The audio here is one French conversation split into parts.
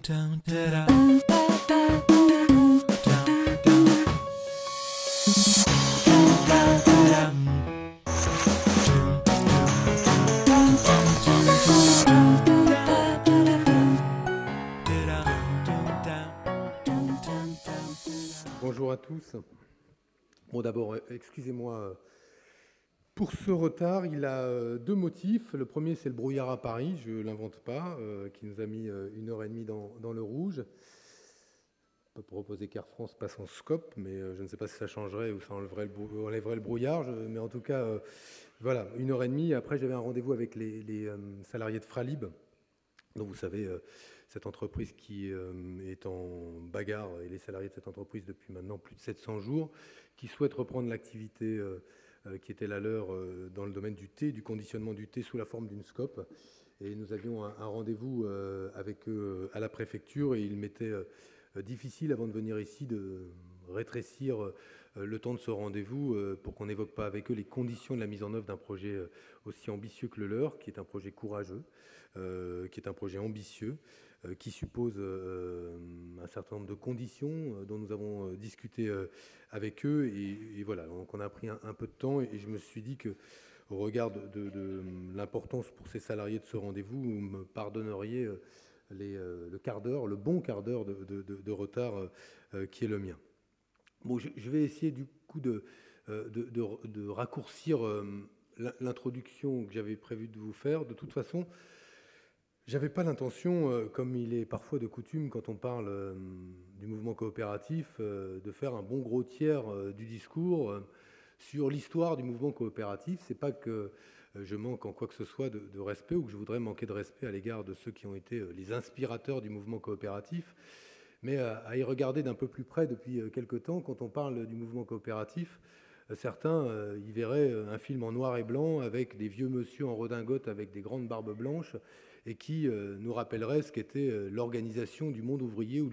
Bonjour à tous. Bon, d'abord, excusez-moi pour ce retard. Il a deux motifs. Le premier, c'est le brouillard à Paris, je ne l'invente pas, qui nous a mis 1h30 dans le rouge. On peut proposer qu'Air France passe en scope, mais je ne sais pas si ça changerait ou ça enlèverait le brouillard. Mais en tout cas, voilà, 1h30. Après, j'avais un rendez-vous avec les salariés de Fralib. Donc, vous savez, cette entreprise qui est en bagarre, et les salariés de cette entreprise depuis maintenant plus de 700 jours, qui souhaitent reprendre l'activité qui était la leur dans le domaine du thé, du conditionnement du thé sous la forme d'une SCOP. Et nous avions un rendez-vous avec eux à la préfecture, et il m'était difficile, avant de venir ici, de rétrécir le temps de ce rendez-vous pour qu'on n'évoque pas avec eux les conditions de la mise en œuvre d'un projet aussi ambitieux que le leur, qui est un projet courageux, qui est un projet ambitieux, qui suppose un certain nombre de conditions dont nous avons discuté avec eux. Et voilà, donc on a pris un peu de temps, et je me suis dit que, au regard de l'importance pour ces salariés de ce rendez-vous, vous me pardonneriez le quart d'heure, le bon quart d'heure de retard qui est le mien. Bon, je vais essayer du coup de raccourcir l'introduction que j'avais prévu de vous faire. De toute façon, j'avais pas l'intention, comme il est parfois de coutume quand on parle du mouvement coopératif, de faire un bon gros tiers du discours sur l'histoire du mouvement coopératif. C'est pas que je manque en quoi que ce soit de respect, ou que je voudrais manquer de respect à l'égard de ceux qui ont été les inspirateurs du mouvement coopératif. Mais à y regarder d'un peu plus près depuis quelque temps, quand on parle du mouvement coopératif, certains y verraient un film en noir et blanc avec des vieux monsieur en redingote avec des grandes barbes blanches, et qui nous rappellerait ce qu'était l'organisation du monde ouvrier ou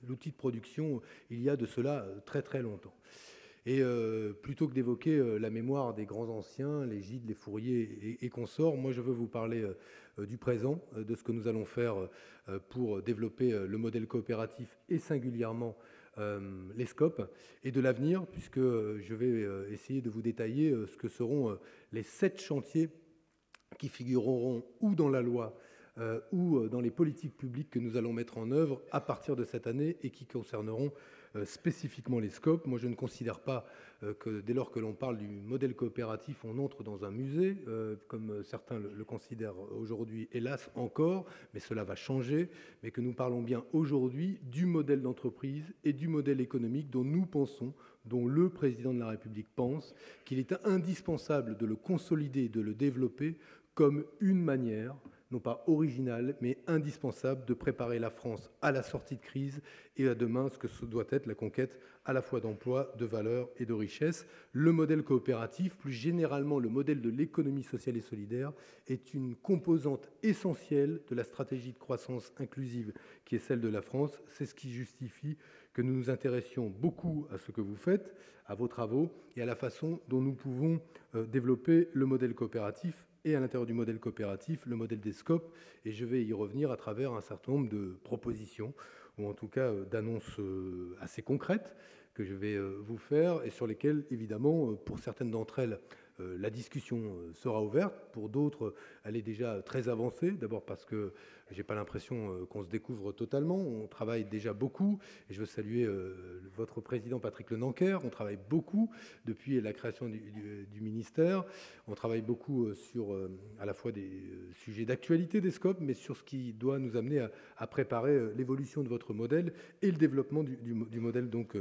l'outil de production il y a de cela très très longtemps. Et plutôt que d'évoquer la mémoire des grands anciens, les Gide, les Fourier et consorts, moi je veux vous parler du présent, de ce que nous allons faire pour développer le modèle coopératif et singulièrement les SCOP, et de l'avenir, puisque je vais essayer de vous détailler ce que seront les 7 chantiers qui figureront ou dans la loi ou dans les politiques publiques que nous allons mettre en œuvre à partir de cette année, et qui concerneront spécifiquement les SCOP. Moi, je ne considère pas que dès lors que l'on parle du modèle coopératif, on entre dans un musée, comme certains le considèrent aujourd'hui, hélas encore, mais cela va changer, mais que nous parlons bien aujourd'hui du modèle d'entreprise et du modèle économique dont nous pensons, dont le président de la République pense, qu'il est indispensable de le consolider et de le développer comme une manière, non pas originale, mais indispensable, de préparer la France à la sortie de crise et à demain, ce que doit être la conquête à la fois d'emploi, de valeur et de richesse. Le modèle coopératif, plus généralement le modèle de l'économie sociale et solidaire, est une composante essentielle de la stratégie de croissance inclusive qui est celle de la France. C'est ce qui justifie que nous nous intéressions beaucoup à ce que vous faites, à vos travaux, et à la façon dont nous pouvons développer le modèle coopératif, et à l'intérieur du modèle coopératif, le modèle des SCOP, et je vais y revenir à travers un certain nombre de propositions, ou en tout cas d'annonces assez concrètes que je vais vous faire, et sur lesquelles, évidemment, pour certaines d'entre elles, la discussion sera ouverte. Pour d'autres, elle est déjà très avancée, d'abord parce que je n'ai pas l'impression qu'on se découvre totalement. On travaille déjà beaucoup, et je veux saluer votre président Patrick Lenanquer. On travaille beaucoup depuis la création du ministère. On travaille beaucoup sur à la fois des sujets d'actualité des SCOP, mais sur ce qui doit nous amener à préparer l'évolution de votre modèle et le développement du modèle donc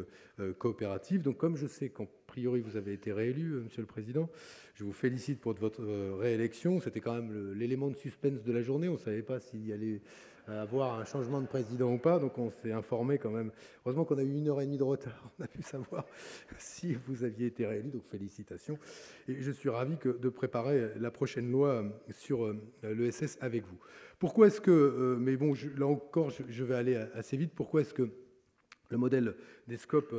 coopératif. Donc, comme je sais qu'en priori vous avez été réélu, Monsieur le Président, je vous félicite pour votre réélection. C'était quand même l'élément de suspense de la journée. On ne savait pas s'il y allait avoir un changement de président ou pas, donc on s'est informé quand même. Heureusement qu'on a eu 1h30 de retard, on a pu savoir si vous aviez été réélu, donc félicitations. Et je suis ravi de préparer la prochaine loi sur l'ESS avec vous. Pourquoi est-ce que, mais bon, là encore, je vais aller assez vite, pourquoi est-ce que le modèle des SCOP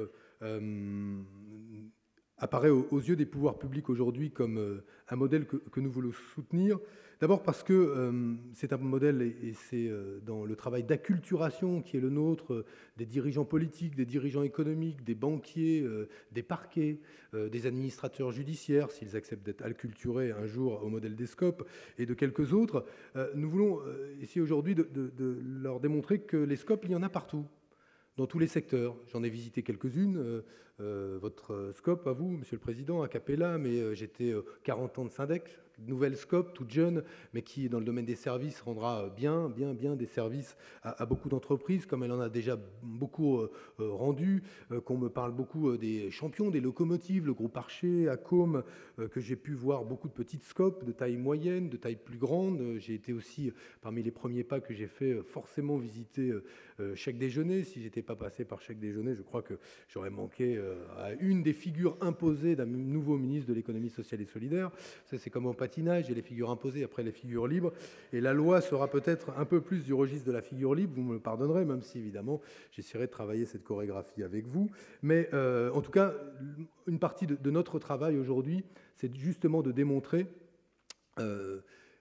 apparaît aux yeux des pouvoirs publics aujourd'hui comme un modèle que nous voulons soutenir. D'abord parce que c'est un modèle, et c'est dans le travail d'acculturation qui est le nôtre, des dirigeants politiques, des dirigeants économiques, des banquiers, des parquets, des administrateurs judiciaires, s'ils acceptent d'être acculturés un jour au modèle des SCOP, et de quelques autres. Nous voulons essayer aujourd'hui de leur démontrer que les SCOP, il y en a partout, dans tous les secteurs. J'en ai visité quelques-unes. Votre SCOP, à vous, Monsieur le Président, à Capella, mais j'étais 40 ans de Syndex, nouvelle SCOP, toute jeune, mais qui, dans le domaine des services, rendra bien des services à beaucoup d'entreprises, comme elle en a déjà beaucoup rendu, qu'on me parle beaucoup des champions, des locomotives, le groupe Archer, Accom, que j'ai pu voir beaucoup de petites SCOP, de taille moyenne, de taille plus grande. J'ai été aussi, parmi les premiers pas que j'ai fait, forcément visiter Chèque Déjeuner. Si j'étais pas passé par Chèque Déjeuner, je crois que j'aurais manqué à une des figures imposées d'un nouveau ministre de l'économie sociale et solidaire. Ça, c'est comme au patinage, il y a les figures imposées, après les figures libres. Et la loi sera peut-être un peu plus du registre de la figure libre, vous me le pardonnerez, même si, évidemment, j'essaierai de travailler cette chorégraphie avec vous. Mais en tout cas, une partie de notre travail aujourd'hui, c'est justement de démontrer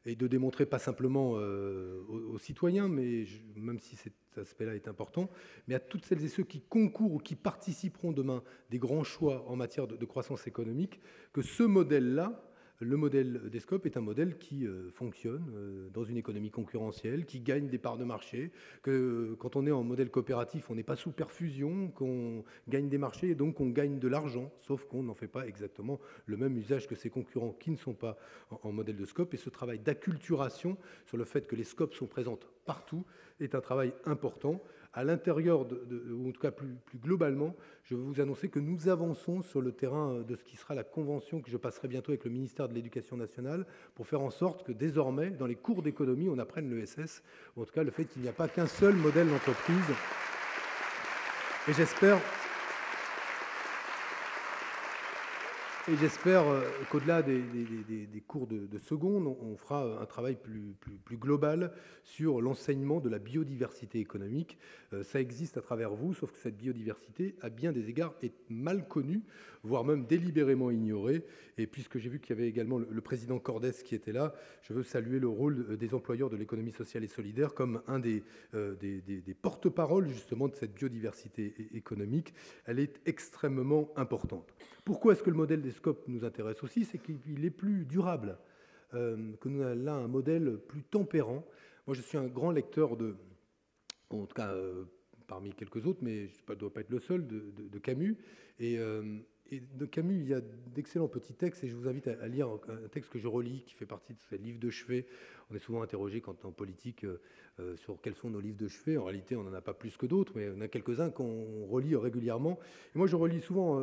et de démontrer pas simplement aux citoyens, mais même si cet aspect-là est important, mais à toutes celles et ceux qui concourent ou qui participeront demain des grands choix en matière de croissance économique, que ce modèle-là, le modèle des SCOP, est un modèle qui fonctionne dans une économie concurrentielle, qui gagne des parts de marché, que quand on est en modèle coopératif, on n'est pas sous perfusion, qu'on gagne des marchés et donc qu'on gagne de l'argent, sauf qu'on n'en fait pas exactement le même usage que ses concurrents qui ne sont pas en modèle de SCOP. Et ce travail d'acculturation sur le fait que les SCOP sont présentes partout est un travail important. À l'intérieur, ou en tout cas plus globalement, je veux vous annoncer que nous avançons sur le terrain de ce qui sera la convention que je passerai bientôt avec le ministère de l'Éducation nationale pour faire en sorte que désormais, dans les cours d'économie, on apprenne l'ESS, ou en tout cas le fait qu'il n'y a pas qu'un seul modèle d'entreprise. Et j'espère qu'au-delà des cours de seconde, on fera un travail plus global sur l'enseignement de la biodiversité économique. Ça existe à travers vous, sauf que cette biodiversité, à bien des égards, est mal connue, voire même délibérément ignorée. Et puisque j'ai vu qu'il y avait également le président Cordès qui était là, je veux saluer le rôle des employeurs de l'économie sociale et solidaire comme un des porte-parole justement de cette biodiversité économique. Elle est extrêmement importante. Pourquoi est-ce que le modèle des SCOP nous intéresse aussi? C'est qu'il est plus durable, que nous avons là un modèle plus tempérant. Moi, je suis un grand lecteur en tout cas parmi quelques autres, mais je ne dois pas être le seul, de Camus. Et de Camus, il y a d'excellents petits textes, et je vous invite à lire un texte que je relis, qui fait partie de ces livres de chevet. On est souvent interrogé, quand en politique, sur quels sont nos livres de chevet. En réalité, on n'en a pas plus que d'autres, mais on a quelques-uns qu'on relit régulièrement. Et moi, je relis souvent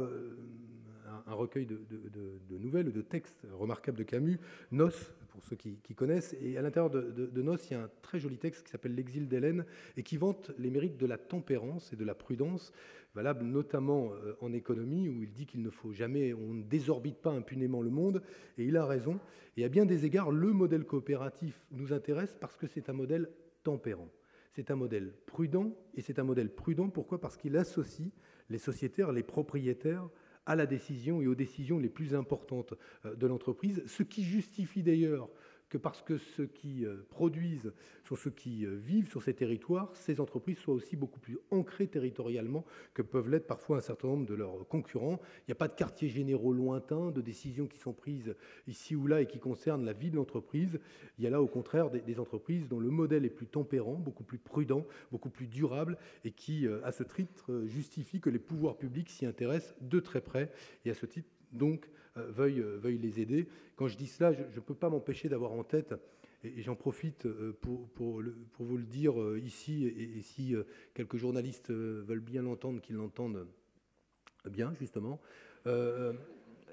un recueil de nouvelles, de textes remarquables de Camus, Nos, pour ceux qui connaissent. Et à l'intérieur de Nos, il y a un très joli texte qui s'appelle L'exil d'Hélène et qui vante les mérites de la tempérance et de la prudence, valable notamment en économie, où il dit qu'il ne faut jamais, on ne désorbite pas impunément le monde, et il a raison. Et à bien des égards, le modèle coopératif nous intéresse parce que c'est un modèle tempérant. C'est un modèle prudent, et c'est un modèle prudent, pourquoi? Parce qu'il associe les sociétaires, les propriétaires, à la décision et aux décisions les plus importantes de l'entreprise, ce qui justifie d'ailleurs que parce que ceux qui produisent sont ceux qui vivent sur ces territoires, ces entreprises soient aussi beaucoup plus ancrées territorialement que peuvent l'être parfois un certain nombre de leurs concurrents. Il n'y a pas de quartiers généraux lointains, de décisions qui sont prises ici ou là et qui concernent la vie de l'entreprise. Il y a là au contraire des entreprises dont le modèle est plus tempérant, beaucoup plus prudent, beaucoup plus durable et qui, à ce titre, justifie que les pouvoirs publics s'y intéressent de très près et à ce titre, donc, veuille les aider. Quand je dis cela, je ne peux pas m'empêcher d'avoir en tête, et j'en profite pour vous le dire ici, et si quelques journalistes veulent bien l'entendre, qu'ils l'entendent bien, justement.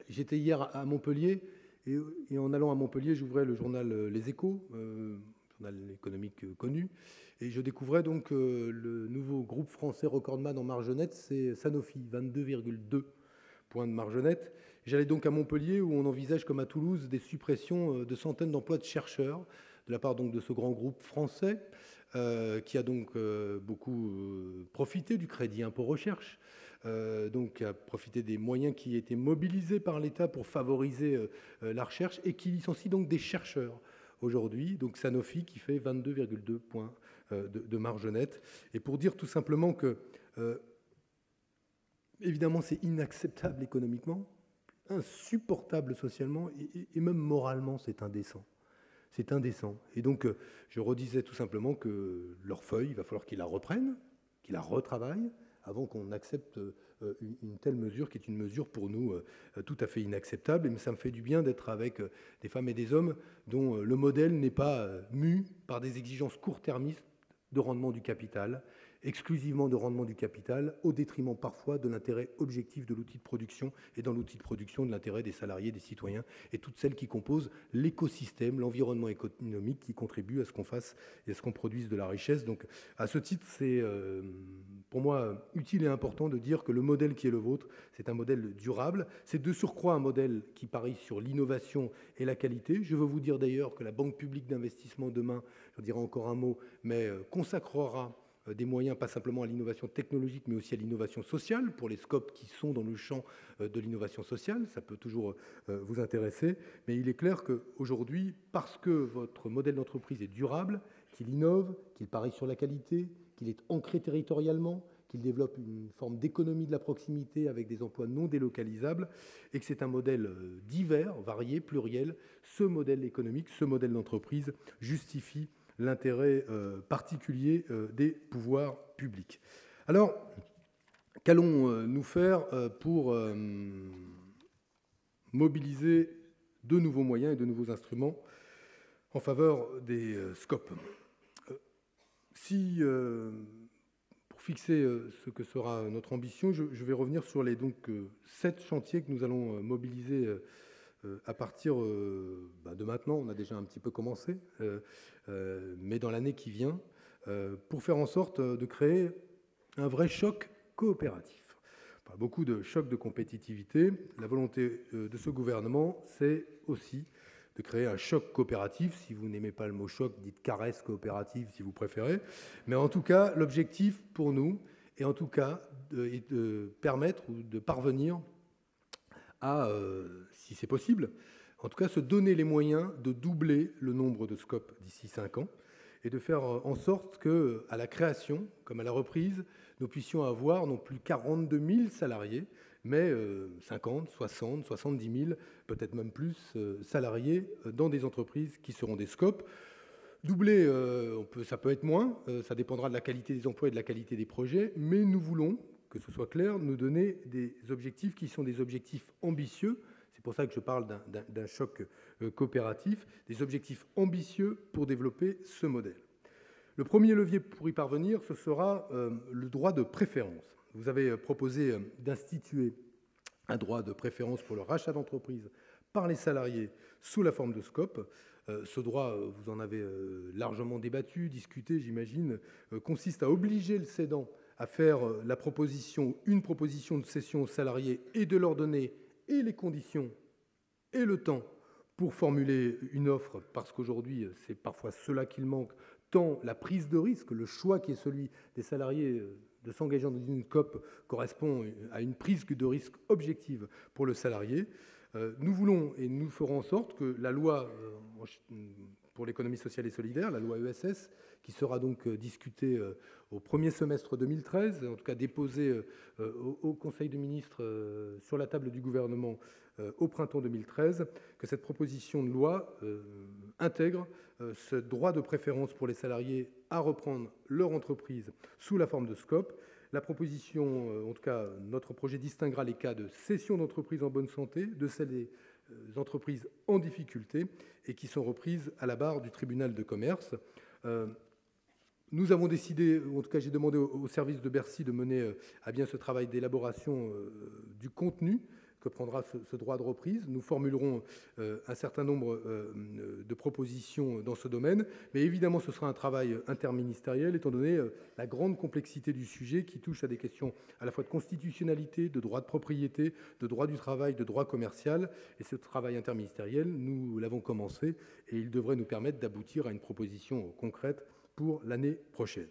J'étais hier à Montpellier, et en allant à Montpellier, j'ouvrais le journal Les Échos, journal économique connu, et je découvrais donc le nouveau groupe français recordman en marge nette, c'est Sanofi, 22,2 points de marge nette. J'allais donc à Montpellier où on envisage, comme à Toulouse, des suppressions de centaines d'emplois de chercheurs de la part donc de ce grand groupe français qui a donc beaucoup profité du crédit impôt recherche donc à profiter des moyens qui étaient mobilisés par l'État pour favoriser la recherche et qui licencie donc des chercheurs aujourd'hui. Donc Sanofi qui fait 22,2 points de marge nette. Et pour dire tout simplement que, évidemment, c'est inacceptable économiquement, insupportable socialement et même moralement, c'est indécent. C'est indécent. Et donc, je redisais tout simplement que leur feuille, il va falloir qu'ils la reprennent, qu'ils la retravaillent, avant qu'on accepte une telle mesure, qui est une mesure pour nous tout à fait inacceptable. Et ça me fait du bien d'être avec des femmes et des hommes dont le modèle n'est pas mu par des exigences court-termistes de rendement du capital, exclusivement de rendement du capital, au détriment parfois de l'intérêt objectif de l'outil de production, et dans l'outil de production de l'intérêt des salariés, des citoyens, et toutes celles qui composent l'écosystème, l'environnement économique qui contribue à ce qu'on fasse et à ce qu'on produise de la richesse. Donc, à ce titre, c'est pour moi utile et important de dire que le modèle qui est le vôtre, c'est un modèle durable. C'est de surcroît un modèle qui parie sur l'innovation et la qualité. Je veux vous dire d'ailleurs que la Banque publique d'investissement demain, je dirai encore un mot, mais consacrera des moyens, pas simplement à l'innovation technologique, mais aussi à l'innovation sociale, pour les scopes qui sont dans le champ de l'innovation sociale. Ça peut toujours vous intéresser. Mais il est clair qu'aujourd'hui, parce que votre modèle d'entreprise est durable, qu'il innove, qu'il parie sur la qualité, qu'il est ancré territorialement, qu'il développe une forme d'économie de la proximité avec des emplois non délocalisables, et que c'est un modèle divers, varié, pluriel, ce modèle économique, ce modèle d'entreprise justifie l'intérêt particulier des pouvoirs publics. Alors, qu'allons-nous faire pour mobiliser de nouveaux moyens et de nouveaux instruments en faveur des scopes? Pour fixer ce que sera notre ambition, je vais revenir sur les 7 chantiers que nous allons mobiliser à partir de maintenant. On a déjà un petit peu commencé, mais dans l'année qui vient, pour faire en sorte de créer un vrai choc coopératif. Pas beaucoup de chocs de compétitivité. La volonté de ce gouvernement, c'est aussi de créer un choc coopératif. Si vous n'aimez pas le mot choc, dites caresse coopérative si vous préférez. Mais en tout cas, l'objectif pour nous est en tout cas de permettre ou de parvenir à, si c'est possible, en tout cas se donner les moyens de doubler le nombre de scopes d'ici 5 ans et de faire en sorte qu'à la création, comme à la reprise, nous puissions avoir non plus 42 000 salariés, mais 50, 60, 70 000, peut-être même plus, salariés dans des entreprises qui seront des scopes. Doubler, ça peut être moins, ça dépendra de la qualité des emplois et de la qualité des projets, mais nous voulons, que ce soit clair, nous donner des objectifs qui sont des objectifs ambitieux. C'est pour ça que je parle d'un choc coopératif, des objectifs ambitieux pour développer ce modèle. Le premier levier pour y parvenir, ce sera le droit de préférence. Vous avez proposé d'instituer un droit de préférence pour le rachat d'entreprise par les salariés sous la forme de scope. Ce droit, vous en avez largement débattu, discuté, j'imagine, consiste à obliger le cédant à faire une proposition de cession aux salariés et de leur donner et les conditions et le temps pour formuler une offre, parce qu'aujourd'hui, c'est parfois cela qu'il manque, tant la prise de risque, le choix qui est celui des salariés de s'engager dans une COP correspond à une prise de risque objective pour le salarié. Nous voulons et nous ferons en sorte que la loi pour l'économie sociale et solidaire, la loi ESS, qui sera donc discutée au premier semestre 2013, en tout cas déposée au Conseil des ministres sur la table du gouvernement au printemps 2013, que cette proposition de loi intègre ce droit de préférence pour les salariés à reprendre leur entreprise sous la forme de scope. La proposition, en tout cas notre projet, distinguera les cas de cession d'entreprises en bonne santé de celles des entreprises en difficulté et qui sont reprises à la barre du tribunal de commerce. Nous avons décidé, ou en tout cas j'ai demandé au service de Bercy de mener à bien ce travail d'élaboration du contenu que prendra ce droit de reprise. Nous formulerons un certain nombre de propositions dans ce domaine, mais évidemment ce sera un travail interministériel étant donné la grande complexité du sujet qui touche à des questions à la fois de constitutionnalité, de droit de propriété, de droit du travail, de droit commercial. Et ce travail interministériel, nous l'avons commencé et il devrait nous permettre d'aboutir à une proposition concrète pour l'année prochaine.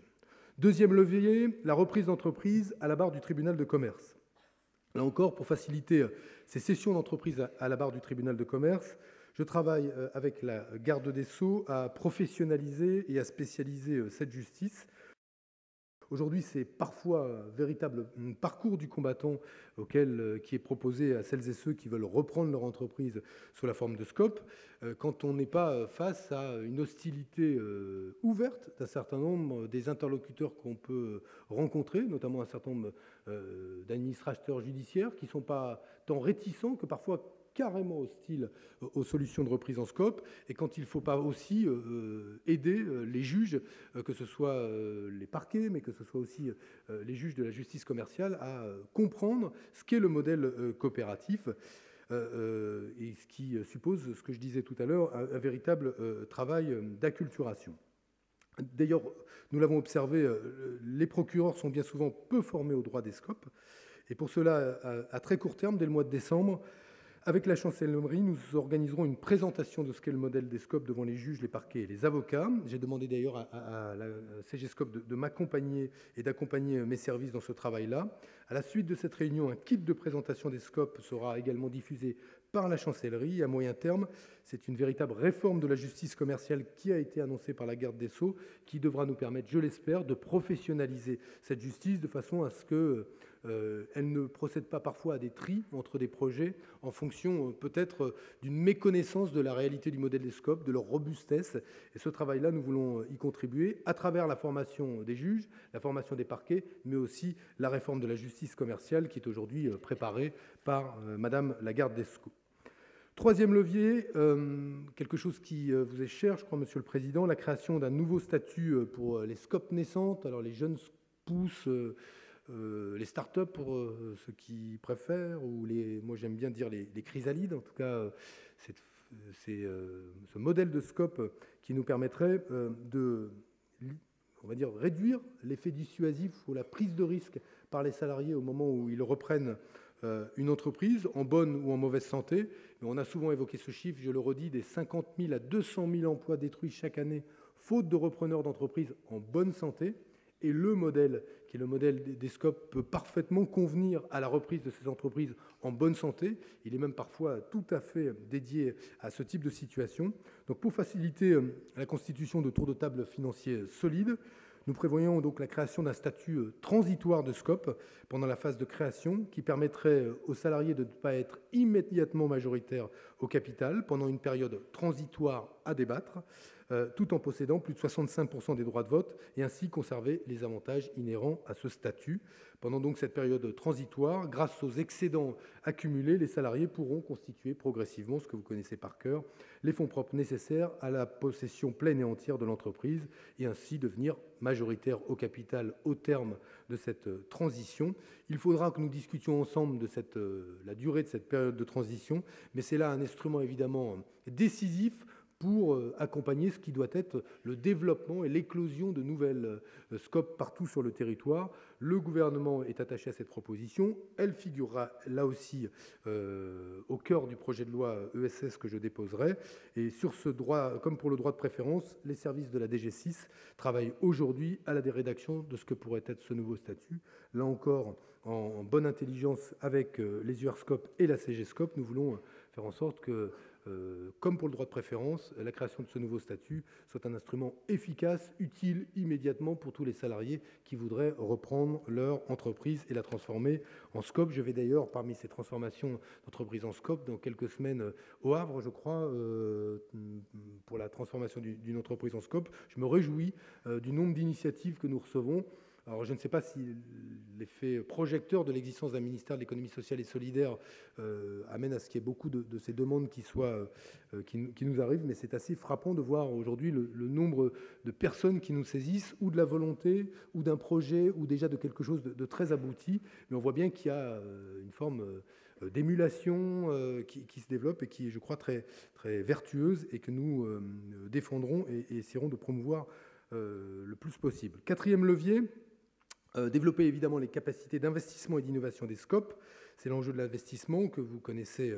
Deuxième levier, la reprise d'entreprise à la barre du tribunal de commerce. Là encore, pour faciliter ces cessions d'entreprise à la barre du tribunal de commerce, je travaille avec la garde des Sceaux à professionnaliser et à spécialiser cette justice. Aujourd'hui, c'est parfois un véritable parcours du combattant qui est proposé à celles et ceux qui veulent reprendre leur entreprise sous la forme de SCOP, quand on n'est pas face à une hostilité ouverte d'un certain nombre des interlocuteurs qu'on peut rencontrer, notamment un certain nombre d'administrateurs judiciaires qui ne sont pas tant réticents que parfois carrément hostiles aux solutions de reprise en SCOP, et quand il ne faut pas aussi aider les juges, que ce soit les parquets, mais que ce soit aussi les juges de la justice commerciale, à comprendre ce qu'est le modèle coopératif, et ce qui suppose, ce que je disais tout à l'heure, un véritable travail d'acculturation. D'ailleurs, nous l'avons observé, les procureurs sont bien souvent peu formés au droit des SCOP, et pour cela, à très court terme, dès le mois de décembre, avec la chancellerie, nous organiserons une présentation de ce qu'est le modèle des SCOP devant les juges, les parquets et les avocats. J'ai demandé d'ailleurs à la CGSCOP de m'accompagner et d'accompagner mes services dans ce travail-là. À la suite de cette réunion, un kit de présentation des SCOP sera également diffusé par la chancellerie. À moyen terme, c'est une véritable réforme de la justice commerciale qui a été annoncée par la garde des Sceaux, qui devra nous permettre, je l'espère, de professionnaliser cette justice de façon à ce que elle ne procède pas parfois à des tris entre des projets en fonction peut-être d'une méconnaissance de la réalité du modèle des SCOP, de leur robustesse. Et ce travail-là, nous voulons y contribuer à travers la formation des juges, la formation des parquets, mais aussi la réforme de la justice commerciale qui est aujourd'hui préparée par Madame la garde des Sceaux. Troisième levier, quelque chose qui vous est cher, je crois, Monsieur le Président, la création d'un nouveau statut pour les SCOP naissantes, alors les jeunes pousses, les start-up pour ceux qui préfèrent, ou moi j'aime bien dire les chrysalides. En tout cas, c'est ce modèle de SCOP qui nous permettrait de, on va dire, réduire l'effet dissuasif ou la prise de risque par les salariés au moment où ils reprennent une entreprise, en bonne ou en mauvaise santé. Mais on a souvent évoqué ce chiffre, je le redis, des 50 000 à 200 000 emplois détruits chaque année, faute de repreneurs d'entreprises en bonne santé. Et le modèle, qui est le modèle des SCOP, peut parfaitement convenir à la reprise de ces entreprises en bonne santé. Il est même parfois tout à fait dédié à ce type de situation. Donc, pour faciliter la constitution de tours de table financiers solides, nous prévoyons donc la création d'un statut transitoire de SCOP pendant la phase de création qui permettrait aux salariés de ne pas être immédiatement majoritaires au capital pendant une période transitoire à débattre, tout en possédant plus de 65% des droits de vote et ainsi conserver les avantages inhérents à ce statut. Pendant donc cette période transitoire, grâce aux excédents accumulés, les salariés pourront constituer progressivement, ce que vous connaissez par cœur, les fonds propres nécessaires à la possession pleine et entière de l'entreprise et ainsi devenir majoritaires au capital au terme de cette transition. Il faudra que nous discutions ensemble de la durée de cette période de transition, mais c'est là un instrument évidemment décisif pour accompagner ce qui doit être le développement et l'éclosion de nouvelles SCOP partout sur le territoire. Le gouvernement est attaché à cette proposition. Elle figurera là aussi au cœur du projet de loi ESS que je déposerai. Et sur ce droit, comme pour le droit de préférence, les services de la DG6 travaillent aujourd'hui à la rédaction de ce que pourrait être ce nouveau statut. Là encore, en bonne intelligence avec les URSCOP et la CGSCOP, nous voulons faire en sorte que comme pour le droit de préférence, la création de ce nouveau statut soit un instrument efficace, utile immédiatement pour tous les salariés qui voudraient reprendre leur entreprise et la transformer en SCOP. Je vais d'ailleurs, parmi ces transformations d'entreprise en SCOP, dans quelques semaines au Havre, je crois, pour la transformation d'une entreprise en SCOP. Je me réjouis du nombre d'initiatives que nous recevons. Alors, je ne sais pas si l'effet projecteur de l'existence d'un ministère de l'économie sociale et solidaire amène à ce qu'il y ait beaucoup de ces demandes qui nous arrivent, mais c'est assez frappant de voir aujourd'hui le nombre de personnes qui nous saisissent, ou de la volonté, ou d'un projet, ou déjà de quelque chose de très abouti. Mais on voit bien qu'il y a une forme d'émulation qui se développe et qui est, je crois, très, très vertueuse et que nous défendrons et essaierons de promouvoir le plus possible. Quatrième levier, développer évidemment les capacités d'investissement et d'innovation des SCOP. C'est l'enjeu de l'investissement que vous connaissez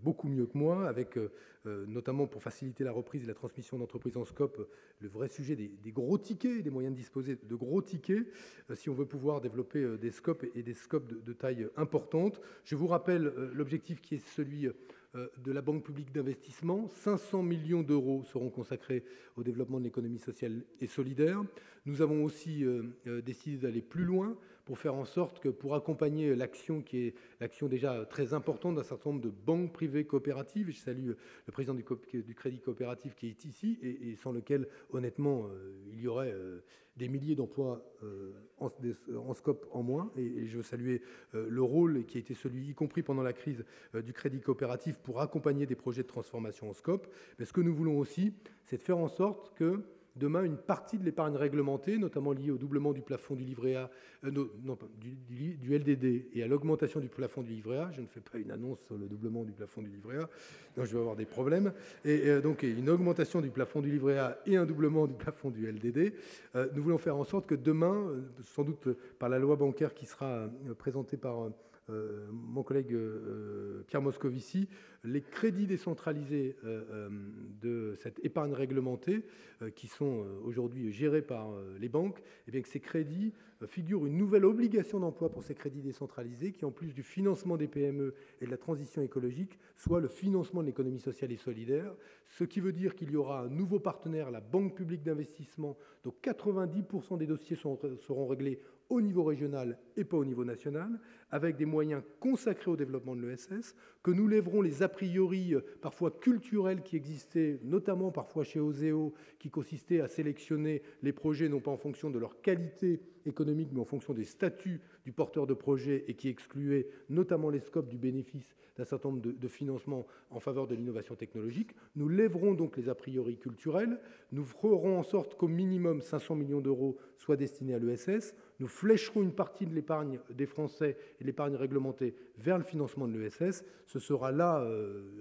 beaucoup mieux que moi, avec notamment pour faciliter la reprise et la transmission d'entreprises en SCOP, le vrai sujet des gros tickets, des moyens de disposer de gros tickets, si on veut pouvoir développer des SCOP et des SCOP de taille importante. Je vous rappelle l'objectif qui est celui de la Banque publique d'investissement. 500 millions d'euros seront consacrés au développement de l'économie sociale et solidaire. Nous avons aussi décidé d'aller plus loin pour faire en sorte que, pour accompagner l'action qui est l'action déjà très importante d'un certain nombre de banques privées coopératives, et je salue le président du Crédit Coopératif qui est ici, et sans lequel, honnêtement, il y aurait des milliers d'emplois en SCOP en moins, et je veux saluer le rôle qui a été celui, y compris pendant la crise, du Crédit Coopératif pour accompagner des projets de transformation en SCOP. Mais ce que nous voulons aussi, c'est de faire en sorte que demain, une partie de l'épargne réglementée, notamment liée au doublement du plafond du livret A, du LDD et à l'augmentation du plafond du livret A, je ne fais pas une annonce sur le doublement du plafond du livret A, donc je vais avoir des problèmes, et donc une augmentation du plafond du livret A et un doublement du plafond du LDD, nous voulons faire en sorte que demain, sans doute par la loi bancaire qui sera présentée par mon collègue Pierre Moscovici, les crédits décentralisés de cette épargne réglementée qui sont aujourd'hui gérés par les banques, et bien que ces crédits figurent une nouvelle obligation d'emploi pour ces crédits décentralisés qui, en plus du financement des PME et de la transition écologique, soit le financement de l'économie sociale et solidaire, ce qui veut dire qu'il y aura un nouveau partenaire, la Banque publique d'investissement, dont 90% des dossiers seront réglés au niveau régional et pas au niveau national, avec des moyens consacrés au développement de l'ESS, que nous lèverons les a priori parfois culturels qui existaient, notamment parfois chez Oseo, qui consistaient à sélectionner les projets non pas en fonction de leur qualité économique, mais en fonction des statuts du porteur de projet et qui excluaient notamment les scopes du bénéfice d'un certain nombre de financements en faveur de l'innovation technologique. Nous lèverons donc les a priori culturels, nous ferons en sorte qu'au minimum 500 millions d'euros soient destinés à l'ESS, nous flécherons une partie de l'épargne des Français et de l'épargne réglementée vers le financement de l'ESS. Ce sera là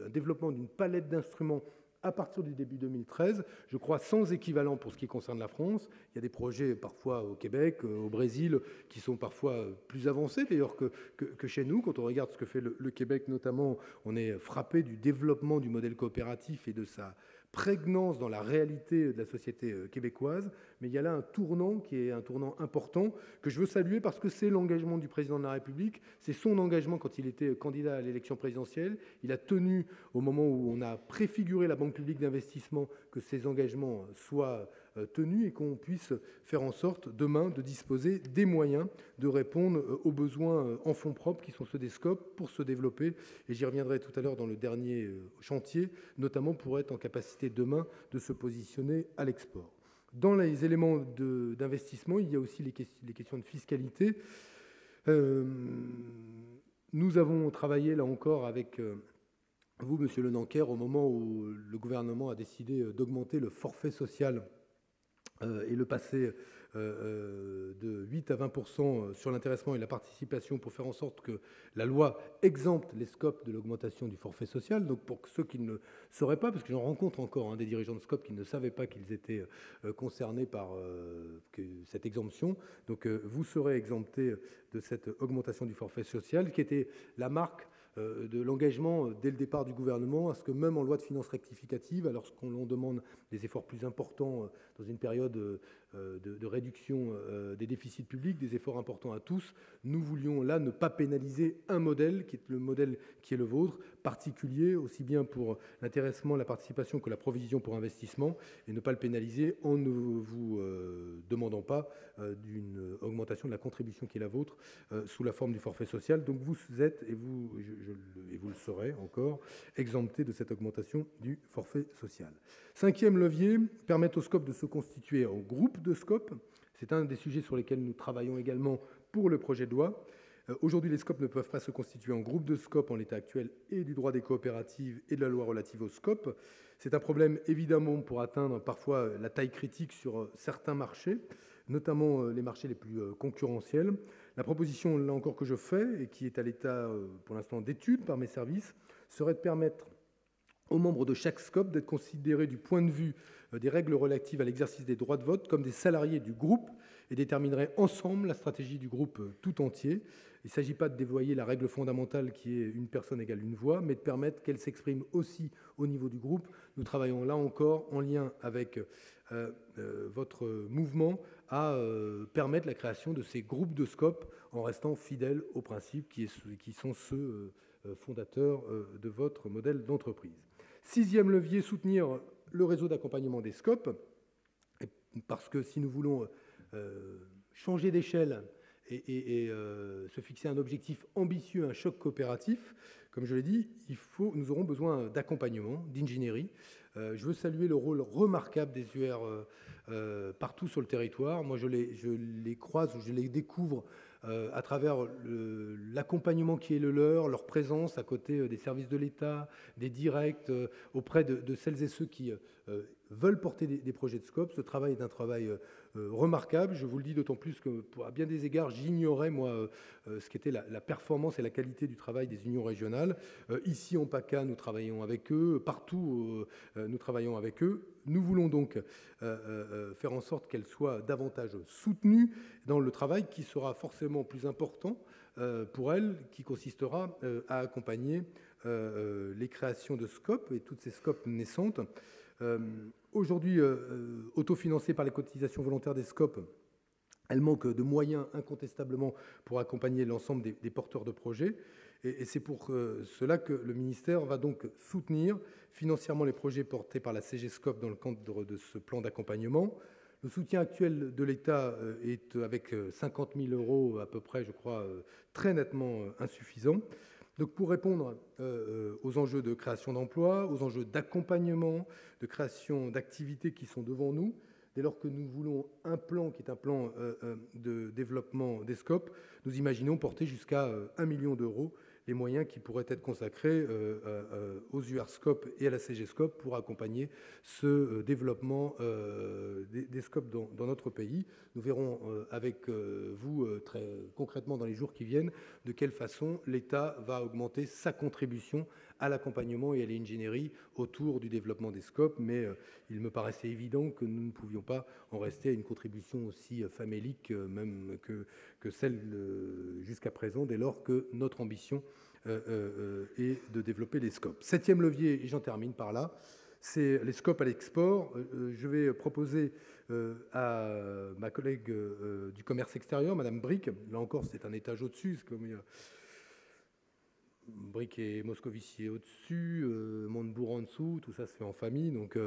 un développement d'une palette d'instruments à partir du début 2013, je crois sans équivalent pour ce qui concerne la France. Il y a des projets parfois au Québec, au Brésil, qui sont parfois plus avancés d'ailleurs que chez nous. Quand on regarde ce que fait le Québec notamment, on est frappé du développement du modèle coopératif et de sa prégnance dans la réalité de la société québécoise, mais il y a là un tournant qui est un tournant important que je veux saluer parce que c'est l'engagement du président de la République, c'est son engagement quand il était candidat à l'élection présidentielle. Il a tenu, au moment où on a préfiguré la Banque publique d'investissement, que ces engagements soient tenus et qu'on puisse faire en sorte demain de disposer des moyens de répondre aux besoins en fonds propres qui sont ceux des SCOP pour se développer. Et j'y reviendrai tout à l'heure dans le dernier chantier, notamment pour être en capacité demain de se positionner à l'export. Dans les éléments d'investissement, il y a aussi les questions de fiscalité. Nous avons travaillé là encore avec vous, Monsieur Le Nanker, au moment où le gouvernement a décidé d'augmenter le forfait social et le passer de 8 à 20% sur l'intéressement et la participation pour faire en sorte que la loi exempte les SCOP de l'augmentation du forfait social. Donc pour ceux qui ne sauraient pas, parce que j'en rencontre encore des dirigeants de SCOP qui ne savaient pas qu'ils étaient concernés par cette exemption, donc vous serez exemptés de cette augmentation du forfait social qui était la marque de l'engagement dès le départ du gouvernement à ce que même en loi de finances rectificative, alors qu'on l'on demande des efforts plus importants dans une période de réduction des déficits publics, des efforts importants à tous, nous voulions là ne pas pénaliser un modèle qui est le modèle qui est le vôtre, particulier aussi bien pour l'intéressement, la participation que la provision pour investissement, et ne pas le pénaliser en ne vous demandant pas d'une augmentation de la contribution qui est la vôtre sous la forme du forfait social. Donc vous êtes, et vous le serez encore, exempté de cette augmentation du forfait social. Cinquième levier, permettre aux SCOP de se constituer en groupe de SCOP. C'est un des sujets sur lesquels nous travaillons également pour le projet de loi. Aujourd'hui, les SCOP ne peuvent pas se constituer en groupe de SCOP en l'état actuel et du droit des coopératives et de la loi relative aux SCOP. C'est un problème évidemment pour atteindre parfois la taille critique sur certains marchés, notamment les marchés les plus concurrentiels. La proposition, là encore, que je fais, et qui est à l'état pour l'instant d'étude par mes services, serait de permettre aux membres de chaque SCOP d'être considérés du point de vue des règles relatives à l'exercice des droits de vote comme des salariés du groupe et détermineraient ensemble la stratégie du groupe tout entier. Il ne s'agit pas de dévoyer la règle fondamentale qui est une personne égale une voix, mais de permettre qu'elle s'exprime aussi au niveau du groupe. Nous travaillons là encore en lien avec votre mouvement à permettre la création de ces groupes de SCOP en restant fidèles aux principes qui sont ceux fondateurs de votre modèle d'entreprise. 6e levier, soutenir le réseau d'accompagnement des SCOP, parce que si nous voulons changer d'échelle et se fixer un objectif ambitieux, un choc coopératif, comme je l'ai dit, nous aurons besoin d'accompagnement, d'ingénierie. Je veux saluer le rôle remarquable des UR partout sur le territoire. Moi, je les croise ou je les découvre à travers l'accompagnement qui est le leur présence à côté des services de l'État, des directs, auprès de celles et ceux qui veulent porter des projets de SCOP. Ce travail est un travail remarquable. Je vous le dis d'autant plus que, à bien des égards, j'ignorais, moi, ce qu'était la performance et la qualité du travail des unions régionales. Ici, en PACA, nous travaillons avec eux. Partout, nous travaillons avec eux. Nous voulons donc faire en sorte qu'elles soient davantage soutenues dans le travail qui sera forcément plus important pour elles, qui consistera à accompagner les créations de SCOP et toutes ces SCOP naissantes. Aujourd'hui, autofinancées par les cotisations volontaires des SCOP, elles manquent de moyens incontestablement pour accompagner l'ensemble des porteurs de projets. Et c'est pour cela que le ministère va donc soutenir financièrement les projets portés par la CGSCOP dans le cadre de ce plan d'accompagnement. Le soutien actuel de l'État est, avec 50 000 € à peu près, je crois, très nettement insuffisant. Donc pour répondre aux enjeux de création d'emplois, aux enjeux d'accompagnement, de création d'activités qui sont devant nous, dès lors que nous voulons un plan qui est un plan de développement des SCOP, nous imaginons porter jusqu'à 1 million d'euros les moyens qui pourraient être consacrés aux UR-SCOP et à la CG-SCOP pour accompagner ce développement des SCOP dans notre pays. Nous verrons avec vous très concrètement dans les jours qui viennent de quelle façon l'État va augmenter sa contribution à l'accompagnement et à l'ingénierie autour du développement des SCOP, mais il me paraissait évident que nous ne pouvions pas en rester à une contribution aussi famélique même que celle jusqu'à présent, dès lors que notre ambition est de développer les SCOP. 7e levier, et j'en termine par là, c'est les SCOP à l'export. Je vais proposer à ma collègue du commerce extérieur, Madame Brick, là encore c'est un étage au-dessus, c'est comme Brick et Moscovici au-dessus, Montebourg en dessous, tout ça se fait en famille, donc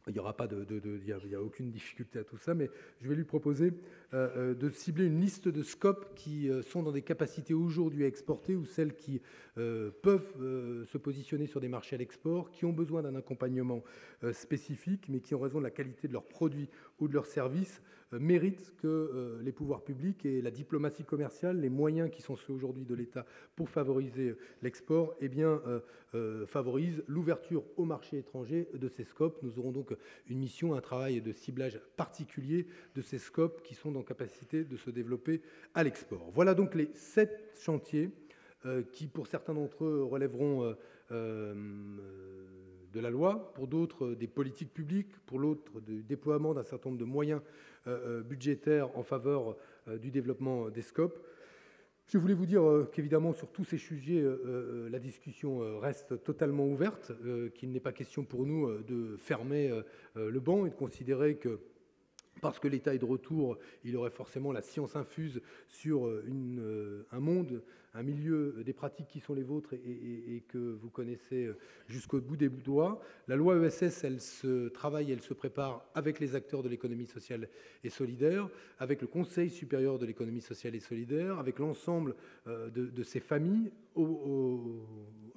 il n'y aura pas il y a aucune difficulté à tout ça, mais je vais lui proposer de cibler une liste de SCOP qui sont dans des capacités aujourd'hui à exporter ou celles qui peuvent se positionner sur des marchés à l'export, qui ont besoin d'un accompagnement spécifique, mais qui, en raison de la qualité de leurs produits ou de leurs services, méritent que les pouvoirs publics et la diplomatie commerciale, les moyens qui sont ceux aujourd'hui de l'État pour favoriser l'export, eh bien, favorisent l'ouverture au marché étranger de ces SCOP. Nous aurons donc une mission, un travail de ciblage particulier de ces SCOP qui sont en capacité de se développer à l'export. Voilà donc les 7 chantiers qui, pour certains d'entre eux, relèveront de la loi, pour d'autres des politiques publiques, pour l'autre du déploiement d'un certain nombre de moyens budgétaires en faveur du développement des SCOP. Je voulais vous dire qu'évidemment, sur tous ces sujets, la discussion reste totalement ouverte, qu'il n'est pas question pour nous de fermer le banc et de considérer que parce que l'État est de retour, il aurait forcément la science infuse sur un monde, un milieu, des pratiques qui sont les vôtres et que vous connaissez jusqu'au bout des doigts. La loi ESS, elle se travaille, elle se prépare avec les acteurs de l'économie sociale et solidaire, avec le Conseil supérieur de l'économie sociale et solidaire, avec l'ensemble de ces familles.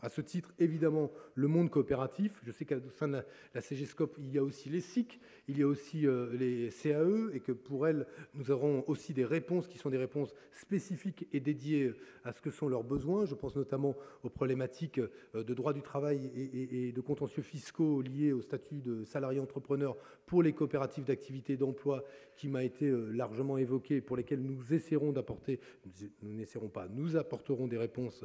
À ce titre, évidemment, le monde coopératif. Je sais qu'à la fin de la CGSCOP, il y a aussi les SIC, il y a aussi les CAE, et que pour elles, nous aurons aussi des réponses qui sont des réponses spécifiques et dédiées à ce que sont leurs besoins. Je pense notamment aux problématiques de droit du travail et de contentieux fiscaux liés au statut de salarié entrepreneur pour les coopératives d'activité et d'emploi, qui m'a été largement évoqué, pour lesquelles nous essaierons d'apporter, nous n'essaierons pas, nous apporterons des réponses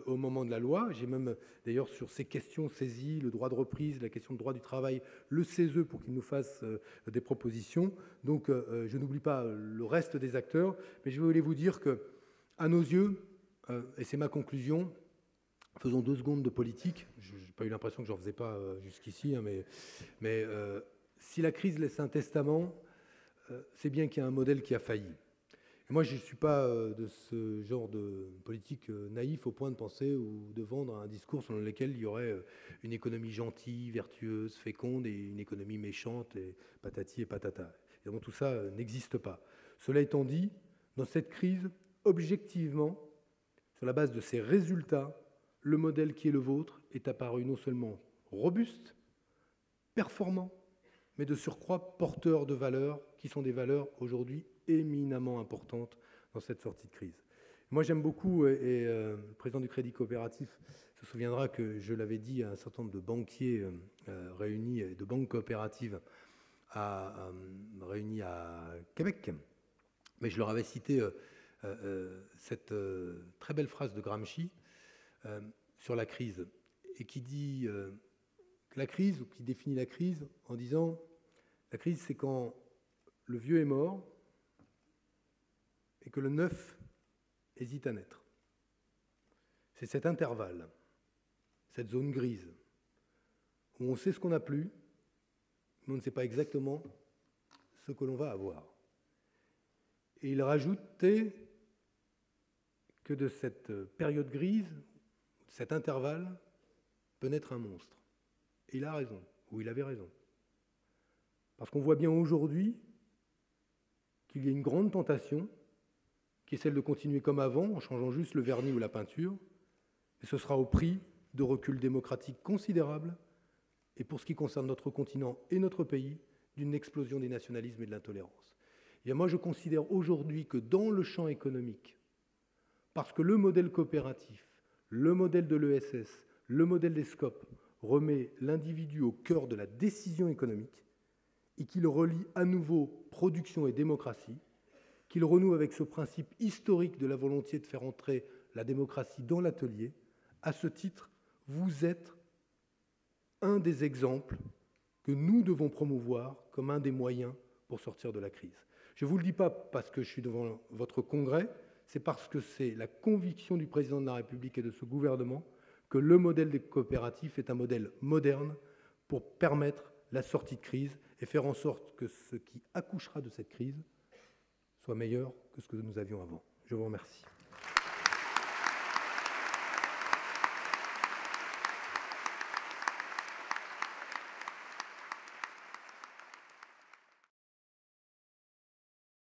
au moment de la loi. J'ai même même d'ailleurs sur ces questions saisies, le droit de reprise, la question du droit du travail, le CESE pour qu'il nous fasse des propositions. Donc je n'oublie pas le reste des acteurs, mais je voulais vous dire que, à nos yeux, et c'est ma conclusion, faisons 2 secondes de politique. Je n'ai pas eu l'impression que j'en faisais pas jusqu'ici, hein, mais si la crise laisse un testament, c'est bien qu'il y a un modèle qui a failli. Et moi, je ne suis pas de ce genre de politique naïf au point de penser ou de vendre un discours selon lequel il y aurait une économie gentille, vertueuse, féconde et une économie méchante et patati et patata. Évidemment, tout ça n'existe pas. Cela étant dit, dans cette crise, objectivement, sur la base de ces résultats, le modèle qui est le vôtre est apparu non seulement robuste, performant, mais de surcroît porteur de valeurs qui sont des valeurs aujourd'hui éminemment importantes dans cette sortie de crise. Moi, j'aime beaucoup, et le président du Crédit Coopératif se souviendra que je l'avais dit à un certain nombre de banquiers réunis, de banques coopératives réunis à Québec, mais je leur avais cité cette très belle phrase de Gramsci sur la crise, et qui dit que la crise, ou qui définit la crise en disant la crise, c'est quand le vieux est mort et que le neuf hésite à naître. C'est cet intervalle, cette zone grise, où on sait ce qu'on n'a plus, mais on ne sait pas exactement ce que l'on va avoir. Et il rajoutait que de cette période grise, de cet intervalle, peut naître un monstre. Et il a raison, ou il avait raison. Parce qu'on voit bien aujourd'hui qu'il y a une grande tentation, qui est celle de continuer comme avant, en changeant juste le vernis ou la peinture, mais ce sera au prix de reculs démocratiques considérables, et pour ce qui concerne notre continent et notre pays, d'une explosion des nationalismes et de l'intolérance. Et moi, je considère aujourd'hui que dans le champ économique, parce que le modèle coopératif, le modèle de l'ESS, le modèle des SCOP remet l'individu au cœur de la décision économique et qu'il relie à nouveau production et démocratie, qu'il renoue avec ce principe historique de la volonté de faire entrer la démocratie dans l'atelier. À ce titre, vous êtes un des exemples que nous devons promouvoir comme un des moyens pour sortir de la crise. Je ne vous le dis pas parce que je suis devant votre congrès, c'est parce que c'est la conviction du président de la République et de ce gouvernement que le modèle des coopératives est un modèle moderne pour permettre la sortie de crise et faire en sorte que ce qui accouchera de cette crise soit meilleur que ce que nous avions avant. Je vous remercie.